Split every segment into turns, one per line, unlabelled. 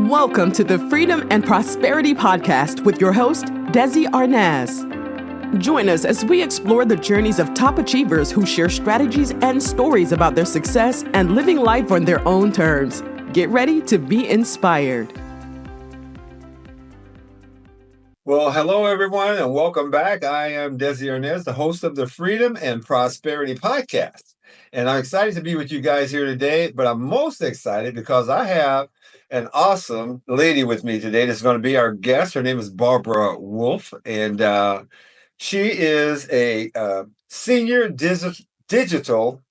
Welcome to the Freedom and Prosperity Podcast with your host, Desi Arnaz. Join us as we explore the journeys of top achievers who share strategies and stories about their success and living life on their own terms. Get ready to be inspired.
Well, hello, everyone, and welcome back. I am Desi Arnaz, the host of the Freedom and Prosperity Podcast. And I'm excited to be with you guys here today, but I'm most excited because I have an awesome lady with me today that's going to be our guest. Her name is Barbara Wolfe, and she is a senior digital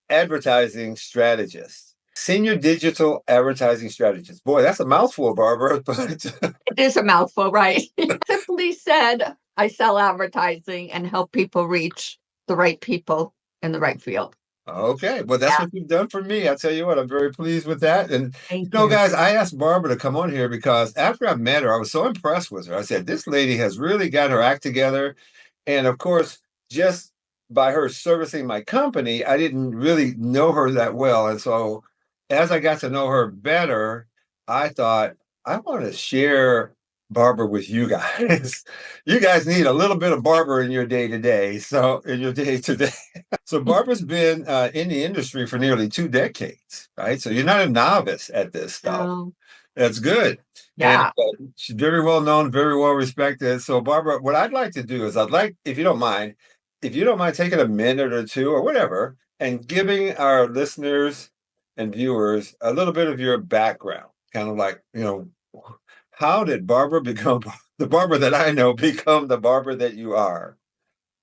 advertising strategist. Senior digital advertising strategist. Boy, that's a mouthful, Barbara. But
it is a mouthful, right? Simply said, I sell advertising and help people reach the right people in the right field.
Okay, well, that's what you've done for me. I tell you what, I'm very pleased with that. And
Thank you.
guys, I asked Barbara to come on here because after I met her, I was so impressed with her. I said, this lady has really got her act together. And of course, just by her servicing my company, I didn't really know her that well. And so as I got to know her better, I thought, I want to share Barbara with you guys. You guys need a little bit of Barbara in your day to day. So Barbara's been in the industry for nearly 2 decades, right? So you're not a novice at this stuff.
No.
That's good.
Yeah.
And she's very well known, very well respected. So Barbara, what I'd like to do is if you don't mind taking a minute or two or whatever and giving our listeners and viewers a little bit of your background, kind of like, how did Barbara become the Barbara that I know become the Barbara that you are?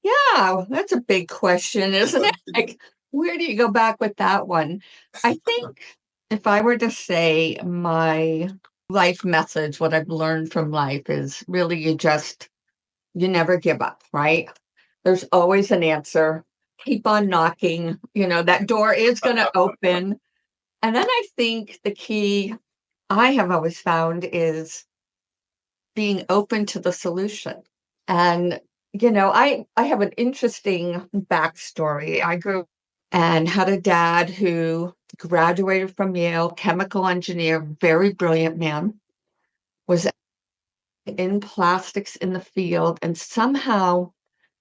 Yeah, that's a big question, isn't it? Like, where do you go back with that one? I think if I were to say my life message, what I've learned from life is really you never give up, right? There's always an answer. Keep on knocking. That door is going to open. And then I think the key I have always found is being open to the solution. And, I have an interesting backstory. I grew up and had a dad who graduated from Yale, chemical engineer, very brilliant man, was in plastics in the field, and somehow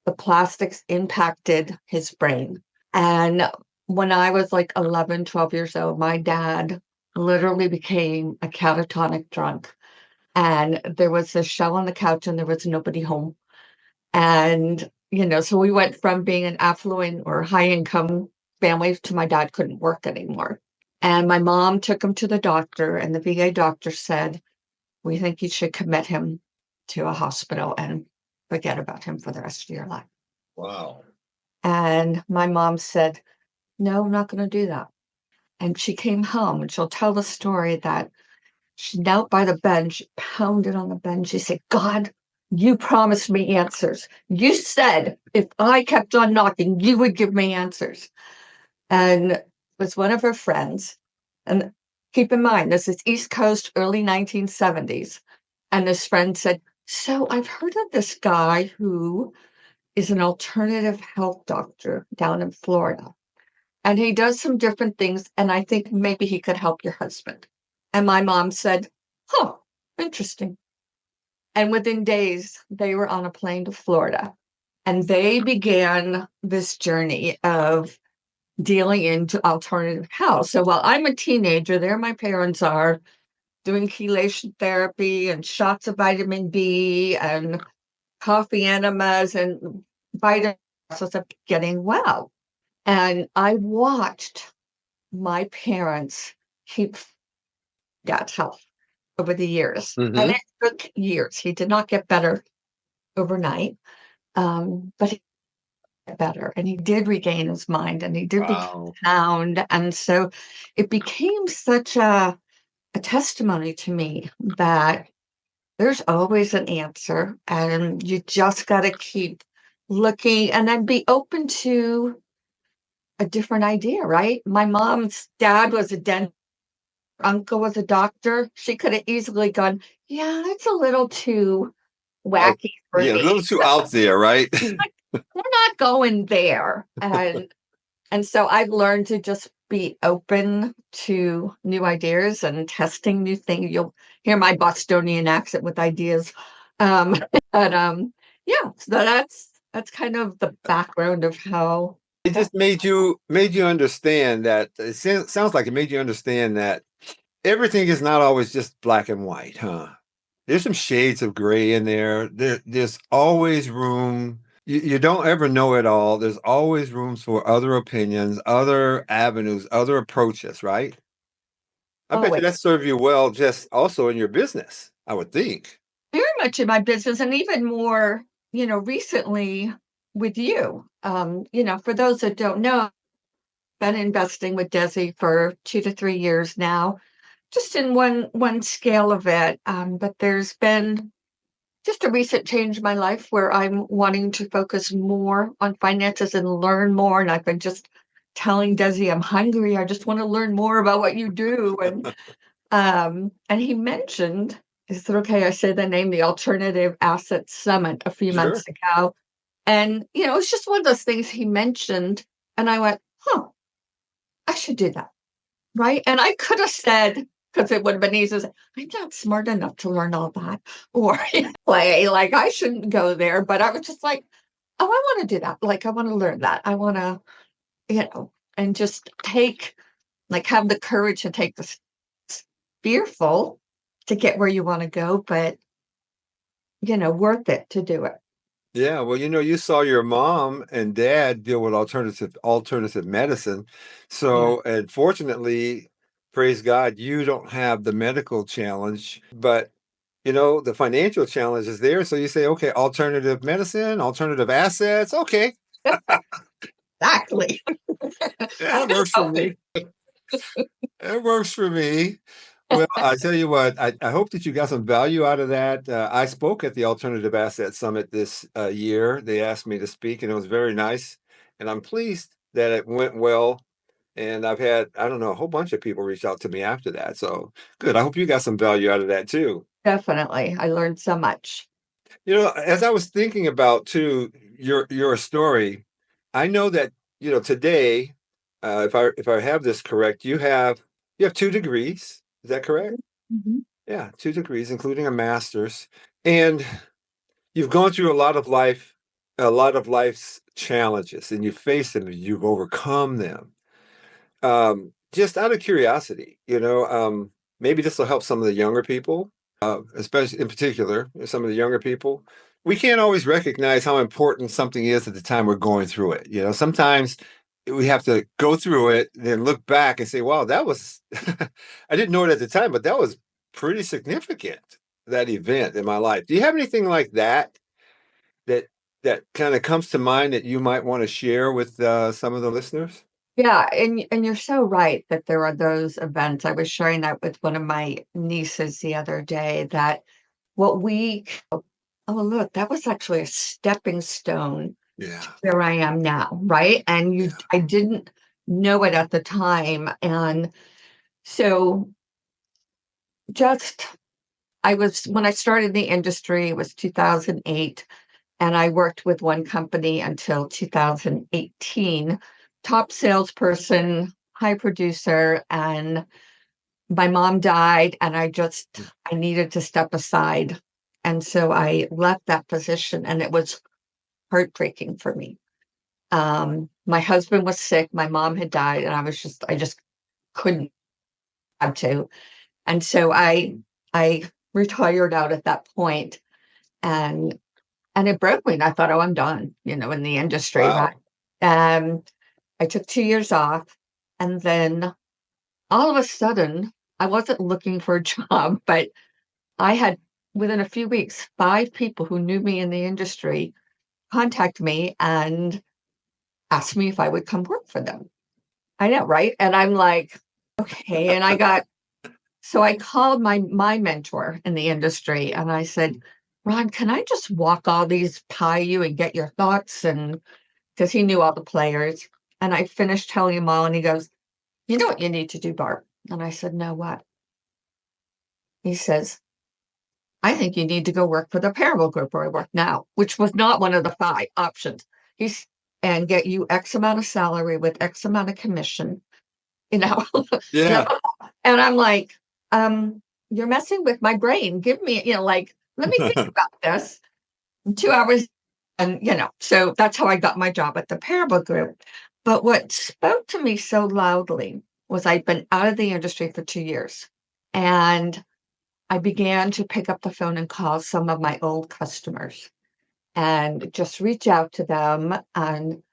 the plastics impacted his brain. And when I was like 11, 12 years old, my dad literally became a catatonic drunk. And there was a shell on the couch and there was nobody home. And, so we went from being an affluent or high income family to my dad couldn't work anymore. And my mom took him to the doctor, and the VA doctor said, we think you should commit him to a hospital and forget about him for the rest of your life.
Wow.
And my mom said, no, I'm not going to do that. And she came home, and she'll tell the story that she knelt by the bed, she pounded on the bed, and she said, God, you promised me answers. You said if I kept on knocking, you would give me answers. And it was one of her friends. And keep in mind, this is East Coast, early 1970s. And this friend said, so I've heard of this guy who is an alternative health doctor down in Florida. And he does some different things. And I think maybe he could help your husband. And my mom said, interesting. And within days, they were on a plane to Florida. And they began this journey of dealing into alternative health. So while I'm a teenager, there my parents are doing chelation therapy and shots of vitamin D and coffee enemas and vitamin process of getting well. And I watched my parents keep dad's health over the years.
Mm-hmm.
And it took years. He did not get better overnight, but he got better. And he did regain his mind, and he did become sound. And so it became such a testimony to me that there's always an answer, and you just got to keep looking and then be open to a different idea, right? My mom's dad was a dentist. Uncle was a doctor. She could have easily gone, yeah, that's a little too wacky for me.
A little too out there, right?
We're not going there. And And so I've learned to just be open to new ideas and testing new things. You'll hear my Bostonian accent with ideas. Um, but yeah, so that's kind of the background of how
It just made you understand that sounds like it made you understand that everything is not always just black and white, huh? There's some shades of gray in there. There's always room. You don't ever know it all. There's always rooms for other opinions, other avenues, other approaches, right? I bet you
always
that served you well just also in your business, I would think.
very much in my business and even more, recently with you. For those that don't know, I've been investing with Desi for 2 to 3 years now, just in one scale of it. But there's been just a recent change in my life where I'm wanting to focus more on finances and learn more. And I've been just telling Desi, I'm hungry. I just want to learn more about what you do. And he mentioned, is it okay I say the name, the Alternative Asset Summit a few
Sure.
months ago? And, it's just one of those things he mentioned. And I went, huh, I should do that. Right. And I could have said, because it would have been easy to say, I'm not smart enough to learn all that or play. Like I shouldn't go there. But I was just like, oh, I want to do that. Like I want to learn that. I want to, and just have the courage to take this fearful to get where you want to go, but worth it to do it.
Yeah, well, you saw your mom and dad deal with alternative medicine.
Yeah.
So, and fortunately, praise God, you don't have the medical challenge, but the financial challenge is there. So you say, okay, alternative medicine, alternative assets. Okay.
Exactly.
Yeah, it works for me. It works for me. Well, I tell you what, I hope that you got some value out of that. I spoke at the Alternative Asset Summit this year. They asked me to speak, and it was very nice. And I'm pleased that it went well. And I've had, I don't know, a whole bunch of people reach out to me after that. So good. I hope you got some value out of that too.
Definitely. I learned so much.
As I was thinking about too your story, I know that today, if I have this correct, you have 2 degrees. Is that correct?
Mhm.
Yeah, 2 degrees, including a master's, and you've gone through a lot of life's challenges, and you've faced them, and you've overcome them. Just out of curiosity, maybe this will help some of the younger people, especially in particular, some of the younger people. We can't always recognize how important something is at the time we're going through it. Sometimes we have to go through it, then look back and say, wow, that was, I didn't know it at the time, but that was pretty significant, that event in my life. Do you have anything like that, that kind of comes to mind that you might want to share with some of the listeners?
Yeah, and you're so right that there are those events. I was sharing that with one of my nieces the other day that what we oh look, that was actually a stepping stone
Yeah.
where I am now, right? And
Yeah.
I didn't know it at the time. And so just when I started the industry, it was 2008, and I worked with one company until 2018, top salesperson, high producer, and my mom died, and I needed to step aside. And so I left that position, and it was heartbreaking for me. My husband was sick, my mom had died, and I just couldn't have to. And so I retired out at that point, and it broke me. And I thought, oh, I'm done, in the industry, right?
Wow.
Um, I took 2 years off, and then all of a sudden, I wasn't looking for a job, but I had, within a few weeks, 5 people who knew me in the industry contact me and asked me if I would come work for them. I know, right? And I'm like, okay. And so I called my mentor in the industry and I said, Ron, can I just walk all these by you and get your thoughts? And because he knew all the players. And I finished telling him all, and he goes, you know what you need to do, Barb? And I said, no, what? He says, I think you need to go work for the Parable Group where I work now, which was not one of the 5 options. He's and get you X amount of salary with X amount of commission, you know.
Yeah.
And I'm like, you're messing with my brain. Give me, like, let me think about this. In 2 hours. And, so that's how I got my job at the Parable Group. But what spoke to me so loudly was I'd been out of the industry for 2 years. And I began to pick up the phone and call some of my old customers and just reach out to them. And,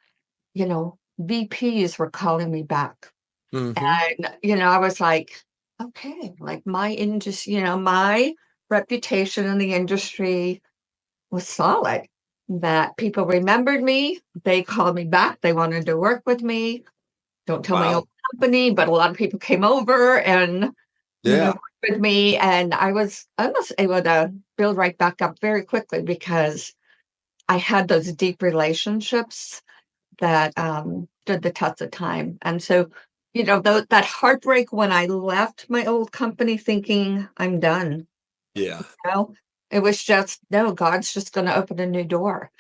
VPs were calling me back.
Hmm.
And, I was like, okay, like my industry, my reputation in the industry was solid, that people remembered me. They called me back. They wanted to work with me. Don't tell my own
Wow.
company, but a lot of people came over and,
Yeah.
worked with me. And I was almost able to build right back up very quickly because I had those deep relationships that stood the test of time. And so, that heartbreak when I left my old company thinking I'm done,
Yeah.
know? It was just, no, God's just gonna open a new door,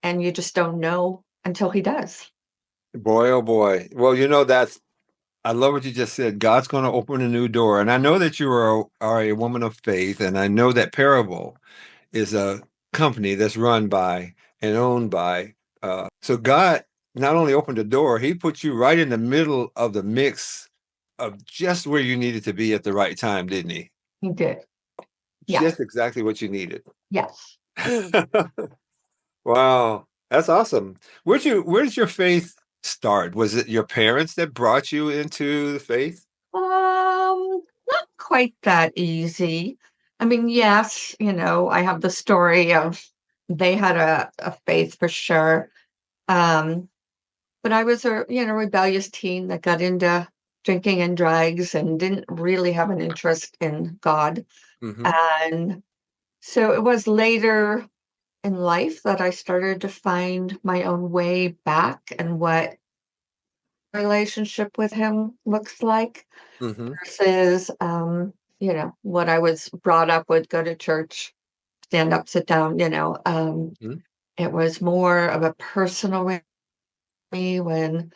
and you just don't know until he does.
Boy, oh boy. Well, I love what you just said. God's going to open a new door. And I know that you are a woman of faith. And I know that Parable is a company that's run by and owned by. So God not only opened the door, he put you right in the middle of the mix of just where you needed to be at the right time, didn't he?
He did. Yes,
Just exactly what you needed.
yes.
Wow, that's awesome. Where did your faith start? Was it your parents that brought you into the faith?
Not quite that easy. I mean, yes, I have the story of they had a faith for sure. Um, but I was a, rebellious teen that got into drinking and drugs and didn't really have an interest in God.
Hmm.
And so it was later in life that I started to find my own way back and what relationship with him looks like
Hmm.
versus what I was brought up with, go to church, stand up, sit down,
Hmm.
it was more of a personal me when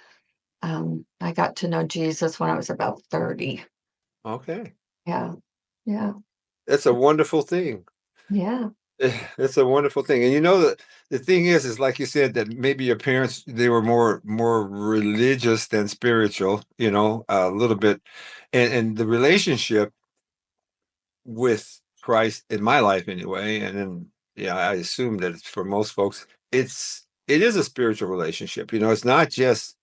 I got to know Jesus when I was about 30.
Okay.
Yeah. Yeah.
That's a wonderful thing.
Yeah.
It's a wonderful thing. And the thing is like you said, that maybe your parents, they were more religious than spiritual, a little bit. And the relationship with Christ in my life anyway, and then yeah, I assume that it's for most folks, it is a spiritual relationship. It's not just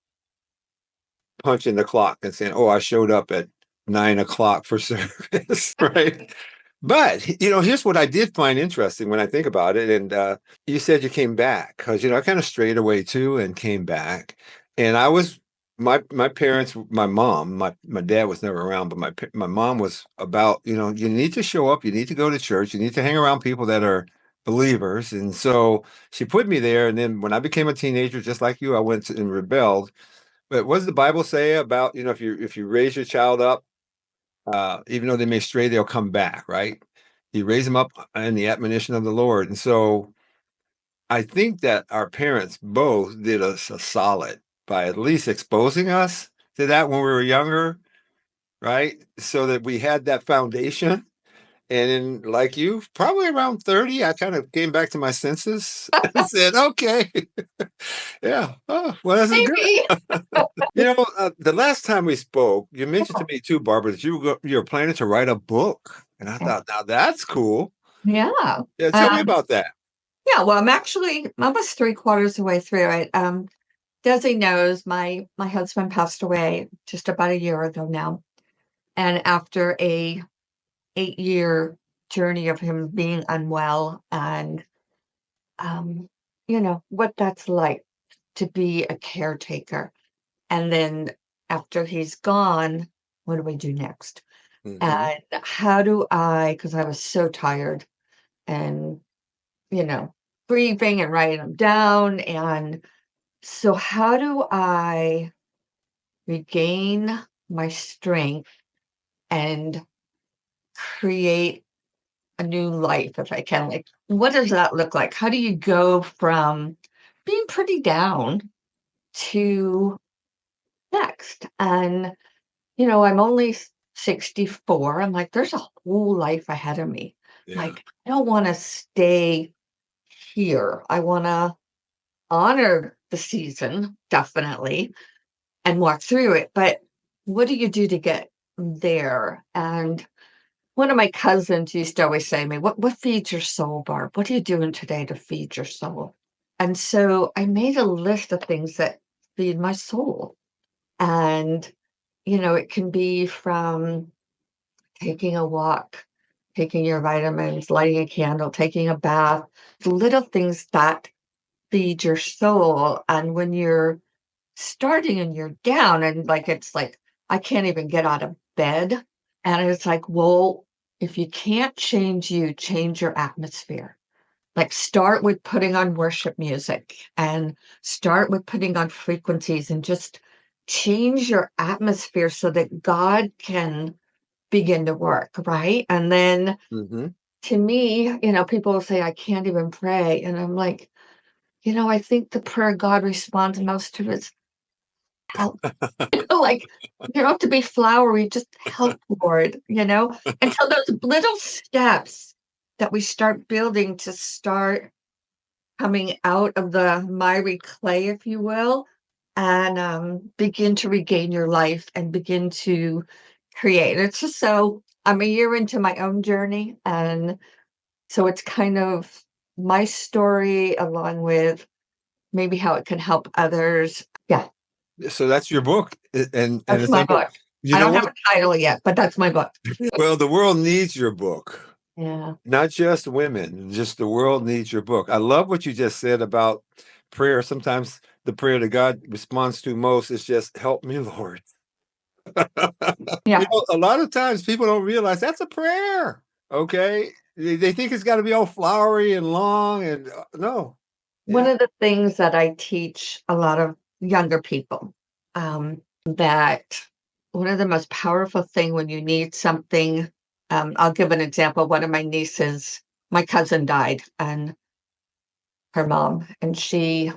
punching the clock and saying, "Oh, I showed up at 9 o'clock for service," right? But here's what I did find interesting when I think about it. And you said you came back because I kind of strayed away too and came back. And I was my parents, my mom, my dad was never around, but my mom was about you need to show up, you need to go to church, you need to hang around people that are believers. And so she put me there. And then when I became a teenager, just like you, I went and rebelled. But what does the Bible say about if you raise your child up? Even though they may stray, they'll come back, right? You raise them up in the admonition of the Lord. And so I think that our parents both did us a solid by at least exposing us to that when we were younger, right? So that we had that foundation. And then, like you, probably around 30, I kind of came back to my senses and said, okay, yeah, oh, well, this is good.
Maybe.
The last time we spoke, you mentioned to me too, Barbara, that you were planning to write a book, and I thought, now that's cool.
Yeah.
Yeah, tell me
Um,
about that.
yeah, well, I'm actually almost three-quarters of the way through it. Desi knows my husband passed away just about a year ago now. And after a 8-year journey of him being unwell and what that's like to be a caretaker. And then after he's gone, what do we do next?
Hmm.
And how do because I was so tired and, you know, grieving and writing them down. And so, how do I regain my strength and create a new life if I can? Like, what does that look like? How do you go from being pretty down to next? And, I'm only 64. I'm like, there's a whole life ahead of me.
Yeah.
Like, I don't want to stay here. I want to honor the season, definitely, and walk through it. But what do you do to get there? And one of my cousins used to always say to me, what feeds your soul, Barb? What are you doing today to feed your soul? And so I made a list of things that feed my soul. And, it can be from taking a walk, taking your vitamins, lighting a candle, taking a bath, little things that feed your soul. And when you're starting and you're down and it's like, I can't even get out of bed. And it's like, well, if you can't change you, change your atmosphere. Like start with putting on worship music and start with putting on frequencies and just change your atmosphere so that God can begin to work, right? And then
Mm-hmm.
to me, people will say, I can't even pray. And I'm like, I think the prayer God responds most to is help. Like, you don't have to be flowery, just help, Lord, And so those little steps that we start building to start coming out of the miry clay, if you will, and begin to regain your life and begin to create. It's just so I'm a year into my own journey. And so it's kind of my story along with maybe how it can help others. Yeah,
So that's your book, and
that's
it's
my
under.
book.
You
I
know
don't have
what?
a title yet, but that's my book.
Well, the world needs your book.
Yeah.
Not just women, just the world needs your book. I love what you just said about prayer. Sometimes the prayer that God responds to most is just help me, Lord.
Yeah.
A lot of times people don't realize that's a prayer. Okay. They think it's got to be all flowery and long and no.
One
Yeah.
of the things that I teach a lot of younger people, that one of the most powerful thing when you need something, I'll give an example. One of my nieces, my cousin died, and her mom, and she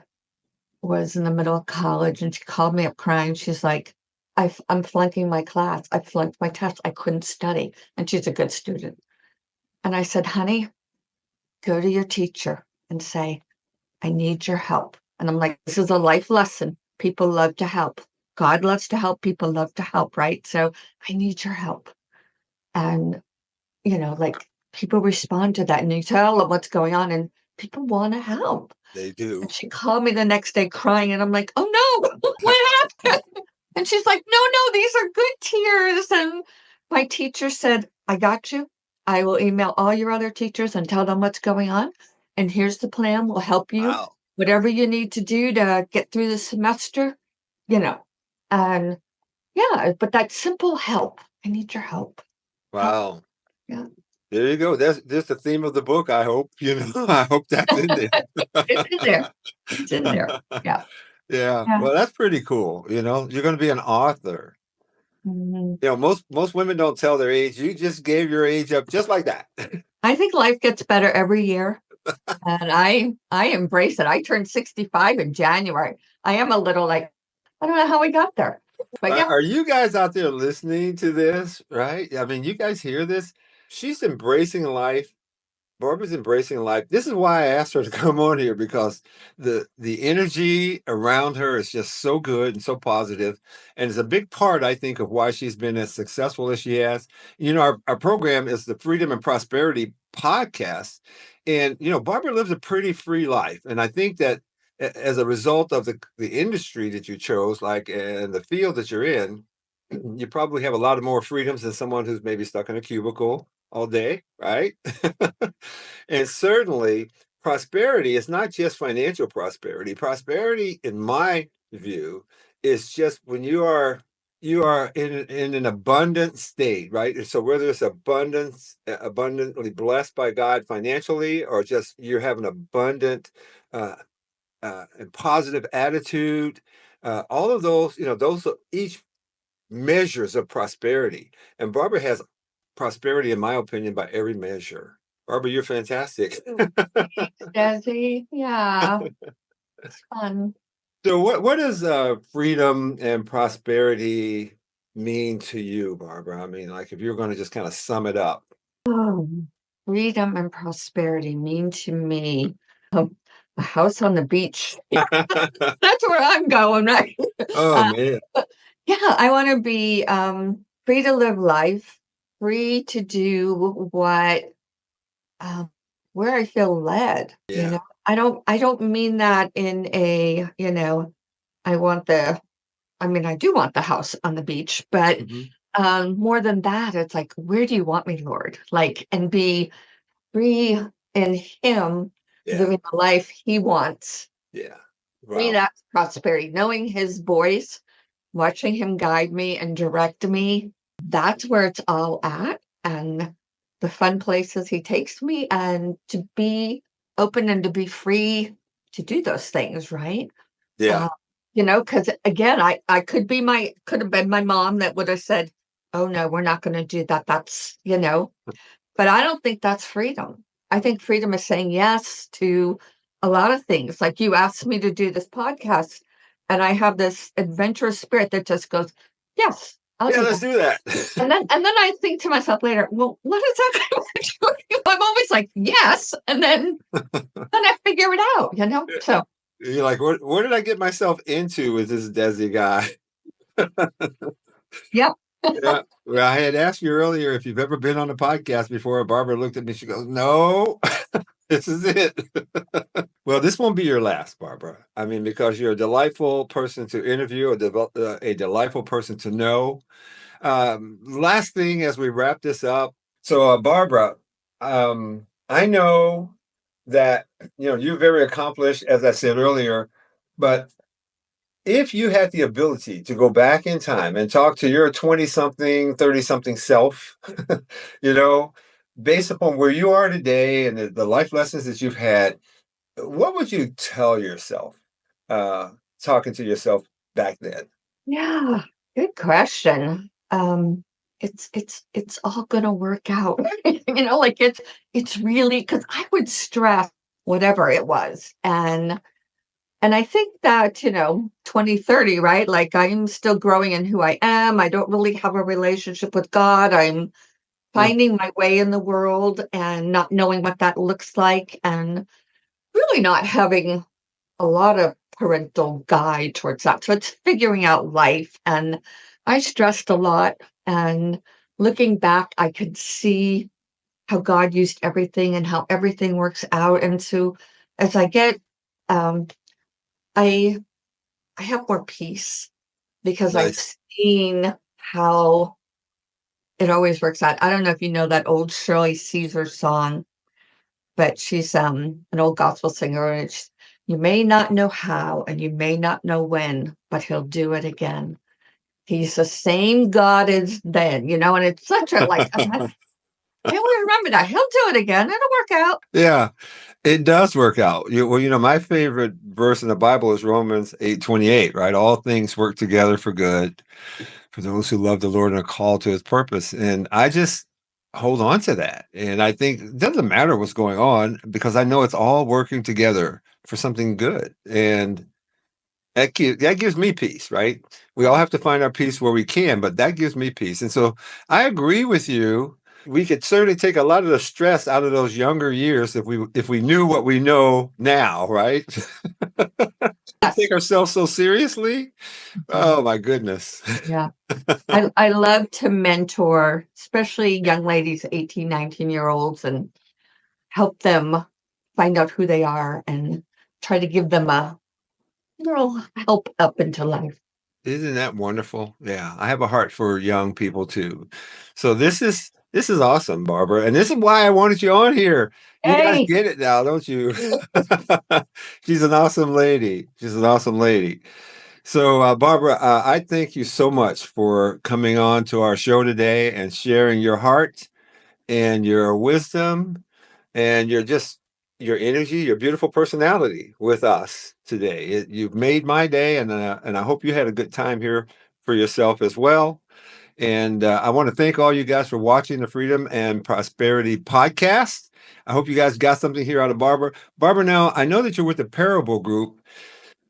was in the middle of college, and she called me up crying. She's like, I'm flunking my class. I flunked my test. I couldn't study. And she's a good student. And I said, honey, go to your teacher and say, I need your help. And I'm like, this is a life lesson. People love to help. God loves to help. People love to help, right? So I need your help. And, people respond to that and you tell them what's going on and people want to help.
They do.
And she called me the next day crying and I'm like, oh no, what happened? And she's like, no, these are good tears. And my teacher said, I got you. I will email all your other teachers and tell them what's going on. And here's the plan. We'll help you.
Wow.
Whatever you need to do to get through the semester, And yeah, but that simple help. I need your help. Help.
Wow.
Yeah.
There you go. That's the theme of the book. I hope, I hope that's in there.
It's in there. It's in there. Yeah.
Yeah.
Yeah.
Well, that's pretty cool. You're going to be an author.
Mhm.
Most women don't tell their age. You just gave your age up just like that.
I think life gets better every year. And I embrace it. I turned 65 in January. I am a little like, I don't know how we got there. But yeah,
Are you guys out there listening to this? Right? I mean, you guys hear this? She's embracing life. Barbara's embracing life. This is why I asked her to come on here because the energy around her is just so good and so positive, and it's a big part, I think, of why she's been as successful as she has. Our program is the Freedom and Prosperity podcast, and Barbara lives a pretty free life, and I think that as a result of the industry that you chose, like and the field that you're in, you probably have a lot of more freedoms than someone who's maybe stuck in a cubicle all day, right? And certainly, prosperity is not just financial prosperity. Prosperity, in my view, is just when you are in an abundant state, right? So whether it's abundantly blessed by God financially, or just you have an abundant uh, and positive attitude, all of those, those are each measures of prosperity. And Barbara has prosperity, in my opinion, by every measure. Barbara, you're fantastic.
Desi. Yeah. It's fun.
So what does freedom and prosperity mean to you, Barbara? I mean, like if you're going to just kind of sum it up.
Oh, freedom and prosperity mean to me a house on the beach. That's where I'm going, right?
Oh
Uh,
man.
yeah, I want to be free to live life, free to do what um, where I feel led.
Yeah.
I don't mean that in a, I want the I mean, I do want the house on the beach, but
Hmm.
more than that, it's like, where do you want me, Lord? Like, and be free in Him,
Yeah.
living the life He wants.
Yeah.
Me,
Wow.
that's prosperity. Knowing His voice, watching Him guide me and direct me, that's where it's all at. And the fun places He takes me, and to be open and to be free to do those things, right?
Yeah.
Uh, because again, I could have been my mom that would have said, "Oh no, we're not going to do that." But I don't think that's freedom. I think freedom is saying yes to a lot of things. Like you asked me to do this podcast, and I have this adventurous spirit that just goes, "Yes, I'll
Yeah,
do
let's
that."
do that.
And then I think to myself later, well, what is that going to do? I'm always like, yes, and then I figure it out. So
You're like, what did I get myself into with this Desi guy?
yeah.
Yeah. Well, I had asked you earlier if you've ever been on a podcast before. Barbara looked at me. She goes, "No, this is it." Well, this won't be your last, Barbara. I mean, because you're a delightful person to interview, a delightful person to know. Last thing as we wrap this up. So, Barbara, I know that you're very accomplished, as I said earlier, but if you had the ability to go back in time and talk to your 20 something, 30 something self, you know, based upon where you are today and the life lessons that you've had, what would you tell yourself, uh, talking to yourself back then?
Yeah, good question. It's all gonna work out. Like it's really because I would stress whatever it was. And I think that, 2030, right? Like I'm still growing in who I am. I don't really have a relationship with God. I'm
Mm.
finding my way in the world and not knowing what that looks like and really not having a lot of parental guide towards that. So it's figuring out life. And I stressed a lot. And looking back, I could see how God used everything and how everything works out. And so as I get, um, I I have more peace because I've
Nice.
seen how it always works out. I don't know if you know that old Shirley Caesar song, but she's an old gospel singer, and it's, you may not know how and you may not know when, but he'll do it again. He's the same God as then, and it's such a like I always remember that. He'll do it again. It'll work out.
Yeah, it does work out. Well, my favorite verse in the Bible is Romans 8:28, right? All things work together for good for those who love the Lord and are called to his purpose. And I just hold on to that. And I think it doesn't matter what's going on because I know it's all working together for something good. And that gives me peace, right? We all have to find our peace where we can, but that gives me peace. And so I agree with you. We could certainly take a lot of the stress out of those younger years if we knew what we know now, right? We take
Yes.
ourselves so seriously.
Mhm.
Oh my goodness.
Yeah. I love to mentor, especially young ladies, 18, 19-year olds, and help them find out who they are and try to give them a little help up into life.
Isn't that wonderful? Yeah, I have a heart for young people too. So this is awesome, Barbara, and this is why I wanted you on here. You guys
Hey,
get it now, don't you? She's an awesome lady. She's an awesome lady. So, Barbara, I thank you so much for coming on to our show today and sharing your heart and your wisdom and your energy, your beautiful personality with us today. You've made my day, and I hope you had a good time here for yourself as well. And I want to thank all you guys for watching the Freedom and Prosperity podcast. I hope you guys got something here out of Barbara. Barbara, now I know that you're with the Parable Group.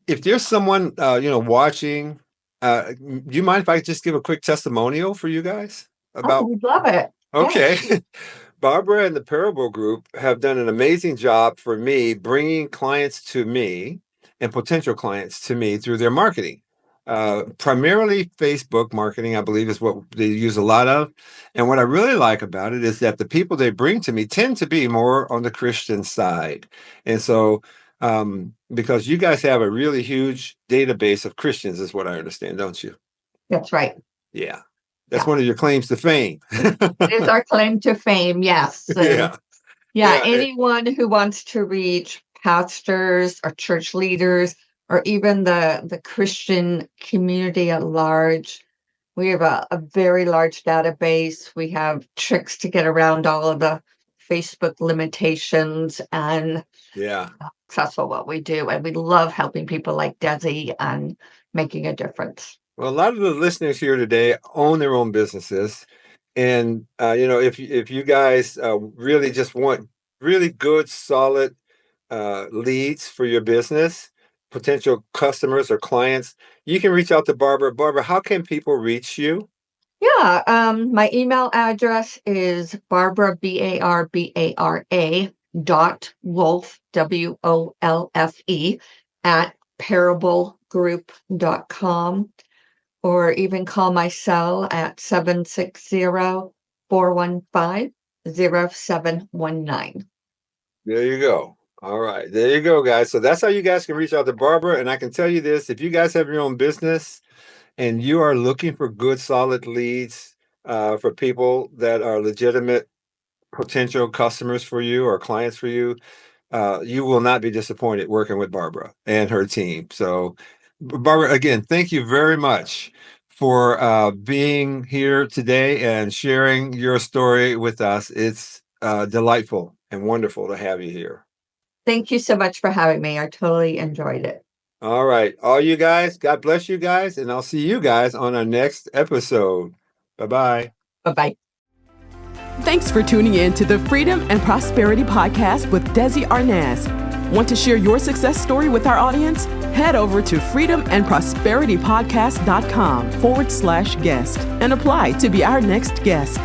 if there's someone, watching, do you mind if I just give a quick testimonial for you guys
Oh,
about?
we'd love it.
Okay.
Yes.
Barbara and the Parable Group have done an amazing job for me bringing clients to me and potential clients to me through their marketing. Primarily Facebook marketing, I believe, is what they use a lot of. And what I really like about it is that the people they bring to me tend to be more on the Christian side. And so, because you guys have a really huge database of Christians, is what I understand, don't you?
That's right.
Yeah. That's
Yeah.
one of your claims to fame.
It is our claim to fame. Yes.
Yeah.
Yeah. Anyone who wants to reach pastors or church leaders or even the Christian community at large, we have a very large database. We have tricks to get around all of the Facebook limitations and
Yeah.
successful what we do. And we love helping people like Desi and making a difference.
Well, a lot of the listeners here today own their own businesses, and if you guys really just want really good, solid leads for your business, potential customers or clients, you can reach out to Barbara. Barbara, how can people reach you?
Yeah, my email address is Barbara Barbara .Wolfe WOLFE at parablegroup.com, or even call my cell at 760-415-0719.
There you go. All right, there you go, guys. So that's how you guys can reach out to Barbara. And I can tell you this: if you guys have your own business and you are looking for good, solid leads for people that are legitimate potential customers for you or clients for you, you will not be disappointed working with Barbara and her team. So, Barbara, again, thank you very much for being here today and sharing your story with us. It's delightful and wonderful to have you here.
Thank you so much for having me. I totally enjoyed it.
All right. All you guys, God bless you guys, and I'll see you guys on our next episode. Bye-bye.
Bye-bye.
Thanks for tuning in to the Freedom and Prosperity Podcast with Desi Arnaz. Want to share your success story with our audience? Head over to freedomandprosperitypodcast.com/guest and apply to be our next guest.